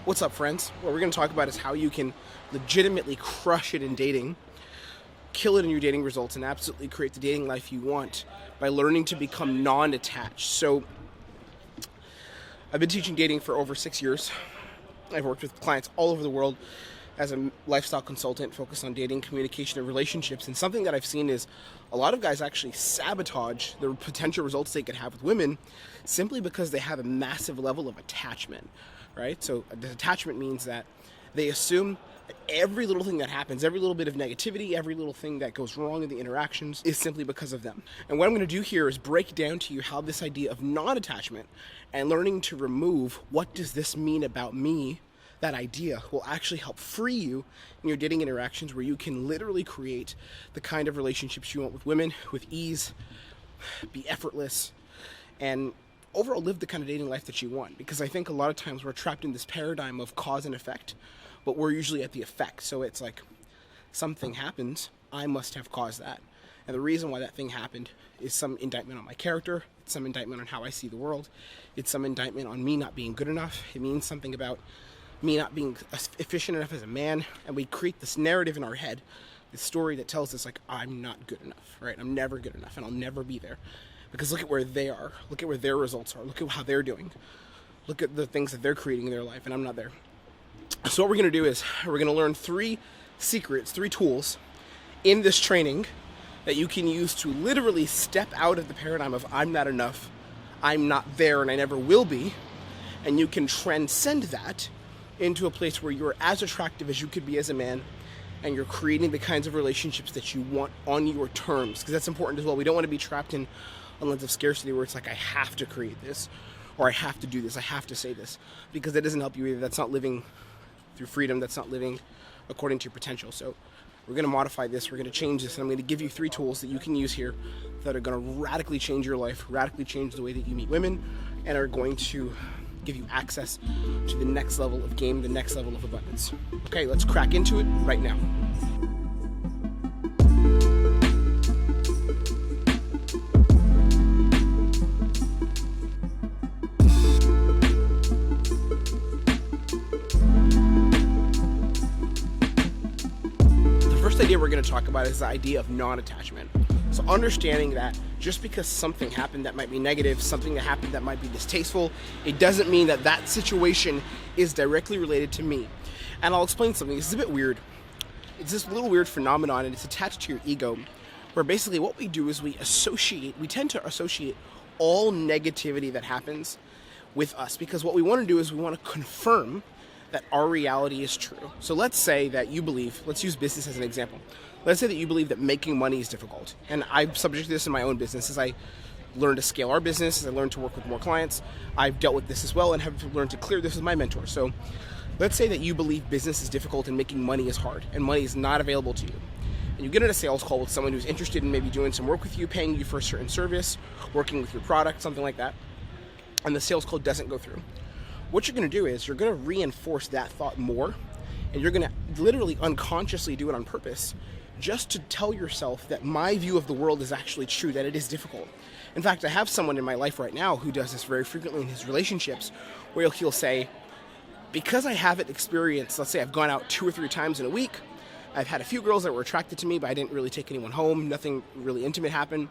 What's up, friends? What we're going to talk about is how you can legitimately crush it in dating, kill it in your dating results, and absolutely create the dating life you want by learning to become non-attached. So I've been teaching dating for over 6 years. I've worked with clients all over the world as a lifestyle consultant focused on dating, communication, and relationships. And something that I've seen is a lot of guys actually sabotage the potential results they could have with women simply because they have a massive level of attachment, right? So attachment means that they assume that every little thing that happens, every little bit of negativity, every little thing that goes wrong in the interactions is simply because of them. And what I'm going to do here is break down to you how this idea of non-attachment and learning to remove what does this mean about me, that idea will actually help free you in your dating interactions, where you can literally create the kind of relationships you want with women with ease, be effortless, and overall live the kind of dating life that you want. Because I think a lot of times we're trapped in this paradigm of cause and effect, but we're usually at the effect. So it's like something happens, I must have caused that. And the reason why that thing happened is some indictment on my character, it's some indictment on how I see the world, it's some indictment on me not being good enough, it means something about me not being efficient enough as a man. And we create this narrative in our head, this story that tells us, like, I'm not good enough, right? I'm never good enough and I'll never be there. Because look at where they are, look at where their results are, look at how they're doing, look at the things that they're creating in their life, and I'm not there. So what we're going to do is we're going to learn 3 secrets, 3 tools in this training that you can use to literally step out of the paradigm of I'm not enough, I'm not there, and I never will be. And you can transcend that into a place where you're as attractive as you could be as a man, and you're creating the kinds of relationships that you want on your terms. Because that's important as well. We don't want to be trapped in a lens of scarcity where it's like, I have to create this, or I have to do this, I have to say this, because that doesn't help you either. That's not living through freedom, that's not living according to your potential. So we're going to modify this, we're going to change this, and I'm going to give you 3 tools that you can use here that are going to radically change your life, radically change the way that you meet women, and are going to give you access to the next level of game, the next level of abundance. Okay, let's crack into it right now. The first idea we're going to talk about is the idea of non-attachment. So understanding that just because something happened that might be negative, something that happened that might be distasteful, it doesn't mean that that situation is directly related to me. And I'll explain something. This is a bit weird. It's this little weird phenomenon, and it's attached to your ego, where basically what we do is we tend to associate all negativity that happens with us, because what we want to do is we want to confirm that our reality is true. So let's say that you believe, let's use business as an example. Let's say that you believe that making money is difficult. And I'm subject to this in my own business. As I learn to scale our business, as I learn to work with more clients, I've dealt with this as well and have learned to clear this with my mentor. So let's say that you believe business is difficult and making money is hard and money is not available to you. And you get in a sales call with someone who's interested in maybe doing some work with you, paying you for a certain service, working with your product, something like that, and the sales call doesn't go through. What you're going to do is you're going to reinforce that thought more, and you're going to literally unconsciously do it on purpose, just to tell yourself that my view of the world is actually true, that it is difficult. In fact, I have someone in my life right now who does this very frequently in his relationships, where he'll say, because I haven't experienced, let's say I've gone out 2 or 3 times in a week, I've had a few girls that were attracted to me, but I didn't really take anyone home, nothing really intimate happened,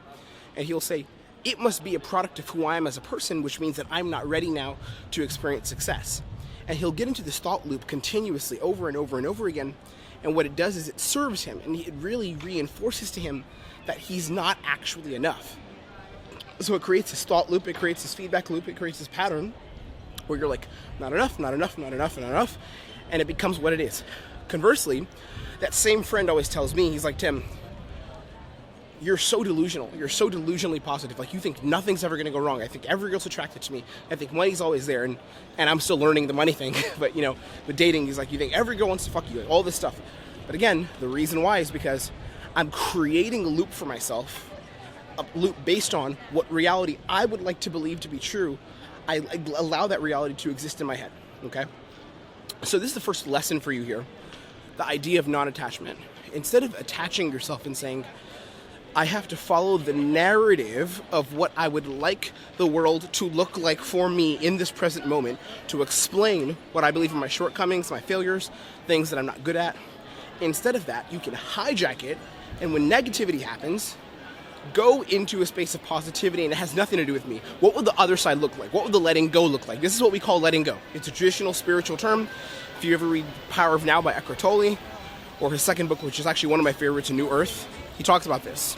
and he'll say, it must be a product of who I am as a person, which means that I'm not ready now to experience success. And he'll get into this thought loop continuously over and over and over again. And what it does is it serves him, and it really reinforces to him that he's not actually enough. So it creates this thought loop, it creates this feedback loop, it creates this pattern where you're like, not enough, not enough, not enough, not enough, and it becomes what it is. Conversely, that same friend always tells me, he's like, Tim, you're so delusional, you're so delusionally positive, like you think nothing's ever going to go wrong. I think every girl's attracted to me, I think money's always there, and I'm still learning the money thing, but with dating, he's like, you think every girl wants to fuck you, like, all this stuff. But again, the reason why is because I'm creating a loop for myself, a loop based on what reality I would like to believe to be true. I allow that reality to exist in my head, okay? So this is the first lesson for you here, the idea of non-attachment. Instead of attaching yourself and saying, I have to follow the narrative of what I would like the world to look like for me in this present moment to explain what I believe are my shortcomings, my failures, things that I'm not good at. Instead of that, you can hijack it, and when negativity happens, go into a space of positivity, and it has nothing to do with me. What would the other side look like? What would the letting go look like? This is what we call letting go. It's a traditional spiritual term. If you ever read Power of Now by Eckhart Tolle, or his second book, which is actually one of my favorites, A New Earth, he talks about this.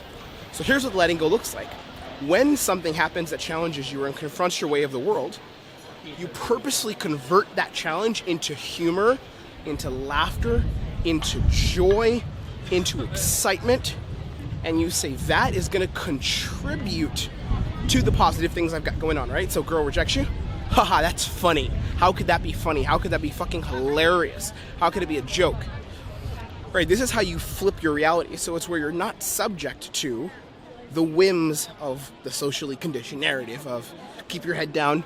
So here's what letting go looks like. When something happens that challenges you and confronts your way of the world, you purposely convert that challenge into humor, into laughter, into joy, into excitement, and you say that is going to contribute to the positive things I've got going on, right? So girl rejects you? Haha, that's funny. How could that be funny? How could that be fucking hilarious? How could it be a joke? Right, this is how you flip your reality. So it's where you're not subject to the whims of the socially conditioned narrative of keep your head down,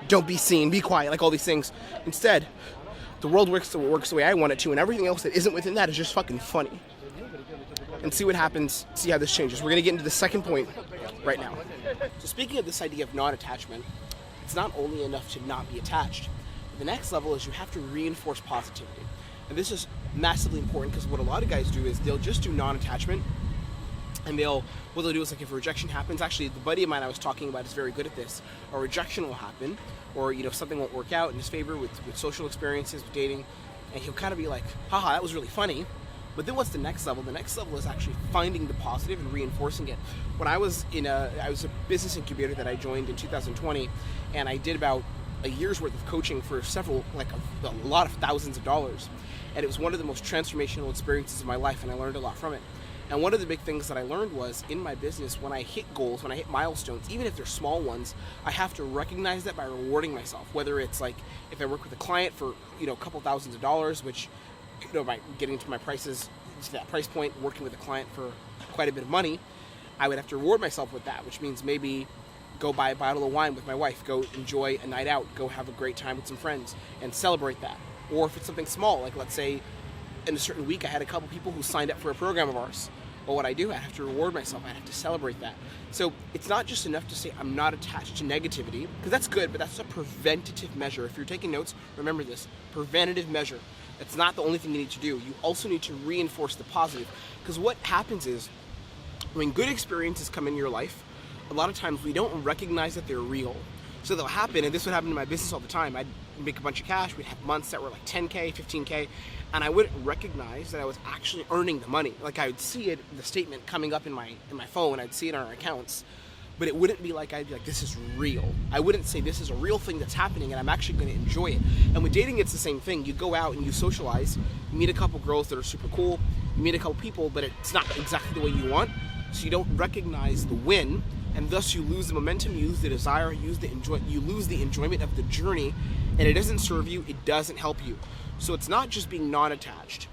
don't be seen, be quiet, like all these things. Instead, the world works the way I want it to, and everything else that isn't within that is just fucking funny. And see what happens, see how this changes. We're going to get into the second point right now. So speaking of this idea of non-attachment, it's not only enough to not be attached. The next level is you have to reinforce positivity. And this is massively important because what a lot of guys do is they'll just do non-attachment, and what they'll do is, like, if a rejection happens, actually the buddy of mine I was talking about is very good at this. A rejection will happen, or something won't work out in his favor with social experiences, with dating, and he'll kind of be like, haha, that was really funny. But then what's the next level? The next level is actually finding the positive and reinforcing it. When I was I was a business incubator that I joined in 2020, and I did about a year's worth of coaching for several, like a lot of thousands of dollars. And it was one of the most transformational experiences of my life, and I learned a lot from it. And one of the big things that I learned was, in my business, when I hit goals, when I hit milestones, even if they're small ones, I have to recognize that by rewarding myself. Whether it's like, if I work with a client for, a couple thousands of dollars, which, by getting to my prices, to that price point, working with a client for quite a bit of money, I would have to reward myself with that, which means maybe go buy a bottle of wine with my wife, go enjoy a night out, go have a great time with some friends, and celebrate that. Or if it's something small, like let's say in a certain week I had a couple people who signed up for a program of ours. Well, what I do, I have to reward myself. I have to celebrate that. So it's not just enough to say I'm not attached to negativity, because that's good, but that's a preventative measure. If you're taking notes, remember this, preventative measure. It's not the only thing you need to do. You also need to reinforce the positive, because what happens is when good experiences come in your life, a lot of times we don't recognize that they're real. So they'll happen, and this would happen in my business all the time. I'd make a bunch of cash. We'd have months that were like 10K, 15K, and I wouldn't recognize that I was actually earning the money. Like, I would see it, the statement coming up in my phone, I'd see it on our accounts, but it wouldn't be like, I'd be like, this is real. I wouldn't say this is a real thing that's happening and I'm actually going to enjoy it. And with dating, it's the same thing. You go out and you socialize, you meet a couple girls that are super cool, you meet a couple people, but it's not exactly the way you want, so you don't recognize the win, and thus you lose the momentum, you lose the desire, you lose the enjoyment of the journey, and it doesn't serve you, it doesn't help you. So it's not just being non-attached,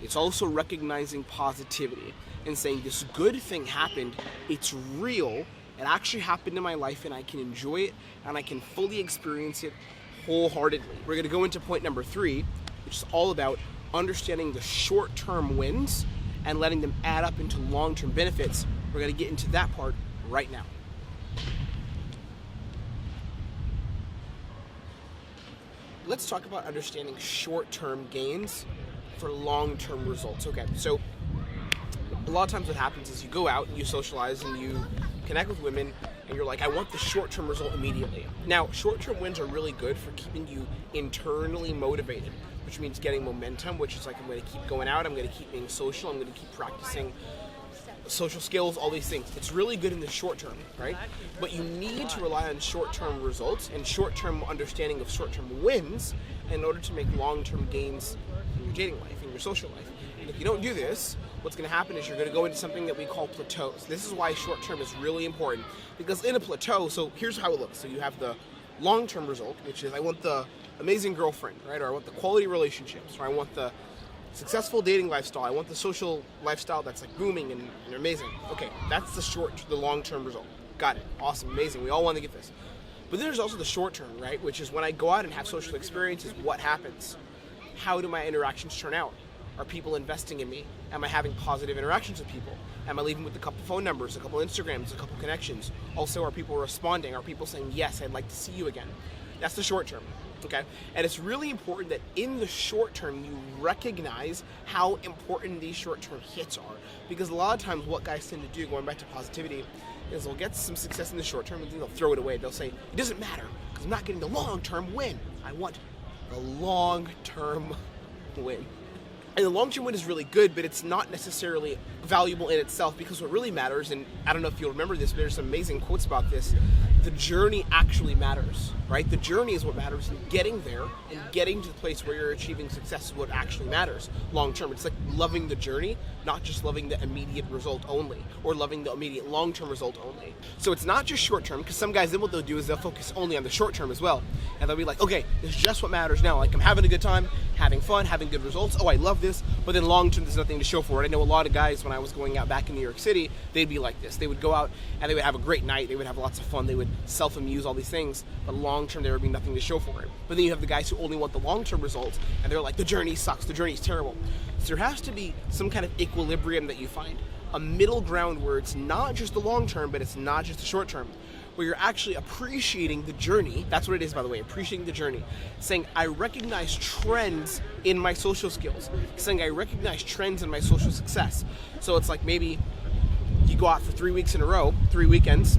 it's also recognizing positivity and saying this good thing happened, it's real, it actually happened in my life, and I can enjoy it, and I can fully experience it wholeheartedly. We're going to go into point number 3, which is all about understanding the short-term wins and letting them add up into long-term benefits. We're going to get into that part right now. Let's talk about understanding short-term gains for long-term results. Okay, so a lot of times what happens is you go out and you socialize and you connect with women and you're like, I want the short-term result immediately. Now, short-term wins are really good for keeping you internally motivated, which means getting momentum, which is like, I'm going to keep going out, I'm going to keep being social, I'm going to keep practicing social skills, all these things. It's really good in the short term, right? But you need to rely on short-term results and short-term understanding of short-term wins in order to make long-term gains in your dating life, in your social life. And if you don't do this, what's going to happen is you're going to go into something that we call plateaus. This is why short-term is really important, because in a plateau, so here's how it looks. So you have the long-term result, which is I want the amazing girlfriend, right? Or I want the quality relationships, or I want the successful dating lifestyle, I want the social lifestyle that's like booming and amazing. Okay, that's the long-term result. Got it. Awesome, amazing. We all want to get this. But then there's also the short term, right? Which is when I go out and have social experiences, what happens? How do my interactions turn out? Are people investing in me? Am I having positive interactions with people? Am I leaving with a couple phone numbers, a couple Instagrams, a couple connections? Also, are people responding? Are people saying, yes, I'd like to see you again? That's the short term, okay? And it's really important that in the short term, you recognize how important these short-term hits are. Because a lot of times what guys tend to do, going back to positivity, is they'll get some success in the short term and then they'll throw it away. They'll say, it doesn't matter because I'm not getting the long-term win. I want the long-term win. And the long-term win is really good, but it's not necessarily valuable in itself, because what really matters, and I don't know if you'll remember this, but there's some amazing quotes about this, the journey actually matters, right? The journey is what matters, and getting there and getting to the place where you're achieving success is what actually matters long-term. It's like loving the journey, not just loving the immediate result only, or loving the immediate long-term result only. So it's not just short-term, because some guys, then what they'll do is they'll focus only on the short-term as well. And they'll be like, okay, this is just what matters now. Like, I'm having a good time, having fun, having good results. Oh, I love this. But then long-term, there's nothing to show for it. I know a lot of guys, when I was going out back in New York City, they'd be like this. They would go out and they would have a great night. They would have lots of fun. They would self-amuse, all these things. But long-term, there would be nothing to show for it. But then you have the guys who only want the long-term results, and they're like, the journey sucks. The journey is terrible. So there has to be some kind of equilibrium that you find. A middle ground where it's not just the long-term, but it's not just the short-term, where you're actually appreciating the journey. That's what it is, by the way, appreciating the journey. Saying, I recognize trends in my social skills. Saying, I recognize trends in my social success. So it's like maybe you go out for 3 weeks in a row, 3 weekends,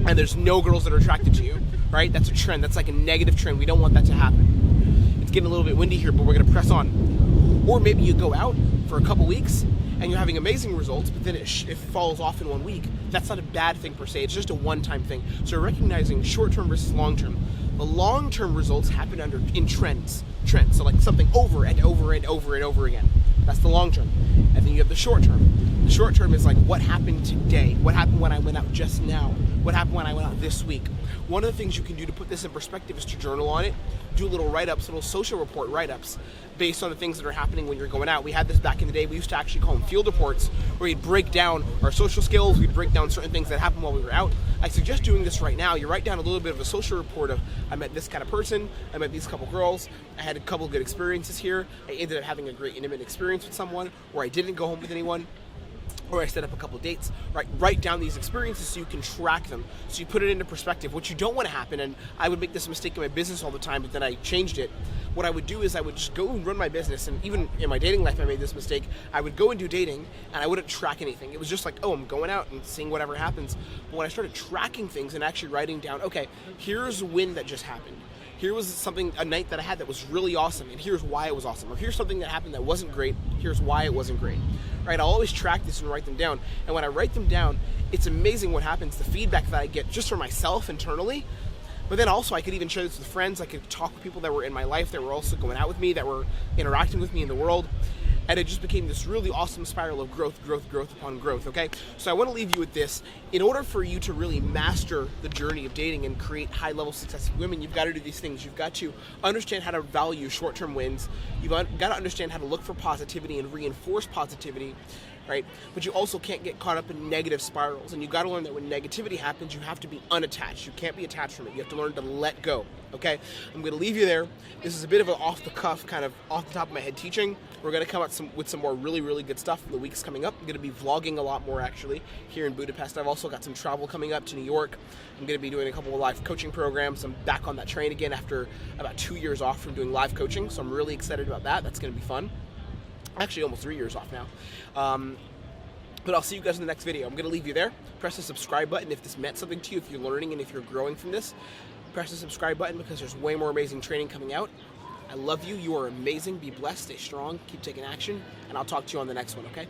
and there's no girls that are attracted to you, right? That's a trend. That's like a negative trend. We don't want that to happen. It's getting a little bit windy here, but we're going to press on. Or maybe you go out for a couple weeks, and you're having amazing results, but then it falls off in 1 week. That's not a bad thing per se. It's just a one-time thing. So recognizing short-term versus long-term. The long-term results happen in trends. So like something over and over and over and over again. That's the long-term. And then you have the short-term. The short-term is like, what happened today? What happened when I went out just now? What happened when I went out this week? One of the things you can do to put this in perspective is to journal on it, do little write-ups, little social report write-ups based on the things that are happening when you're going out. We had this back in the day. We used to actually call them field reports, where we'd break down our social skills, we'd break down certain things that happened while we were out. I suggest doing this right now. You write down a little bit of a social report of, I met this kind of person, I met these couple girls, I had a couple good experiences here, I ended up having a great intimate experience with someone, or I didn't go home with anyone, or I set up a couple of dates, right? Write down these experiences so you can track them, so you put it into perspective. What you don't want to happen, and I would make this mistake in my business all the time, but then I changed it. What I would do is I would just go and run my business, and even in my dating life I made this mistake. I would go and do dating, and I wouldn't track anything. It was just like, oh, I'm going out and seeing whatever happens. But when I started tracking things and actually writing down, okay, here's a win that just happened. Here was a night that I had that was really awesome, and here's why it was awesome. Or here's something that happened that wasn't great, here's why it wasn't great. Right? I'll always track this and write them down. And when I write them down, it's amazing what happens, the feedback that I get just for myself internally. But then also I could even share this with friends. I could talk with people that were in my life that were also going out with me, that were interacting with me in the world. And it just became this really awesome spiral of growth upon growth, okay? So I want to leave you with this. In order for you to really master the journey of dating and create high-level success with women, you've got to do these things. You've got to understand how to value short-term wins. You've got to understand how to look for positivity and reinforce positivity, right? But you also can't get caught up in negative spirals. And you've got to learn that when negativity happens, you have to be unattached. You can't be attached from it. You have to learn to let go, okay? I'm going to leave you there. This is a bit of an off-the-cuff, kind of off-the-top-of-my-head teaching. We're going to come out with some more really, really good stuff in the weeks coming up. I'm going to be vlogging a lot more, actually, here in Budapest. I've also got some travel coming up to New York. I'm going to be doing a couple of live coaching programs. I'm back on that train again after about 2 years off from doing live coaching, so I'm really excited about that. That's going to be fun. Actually, almost 3 years off now. But I'll see you guys in the next video. I'm going to leave you there. Press the subscribe button if this meant something to you, if you're learning and if you're growing from this. Press the subscribe button because there's way more amazing training coming out. I love you. You are amazing. Be blessed. Stay strong. Keep taking action. And I'll talk to you on the next one, okay?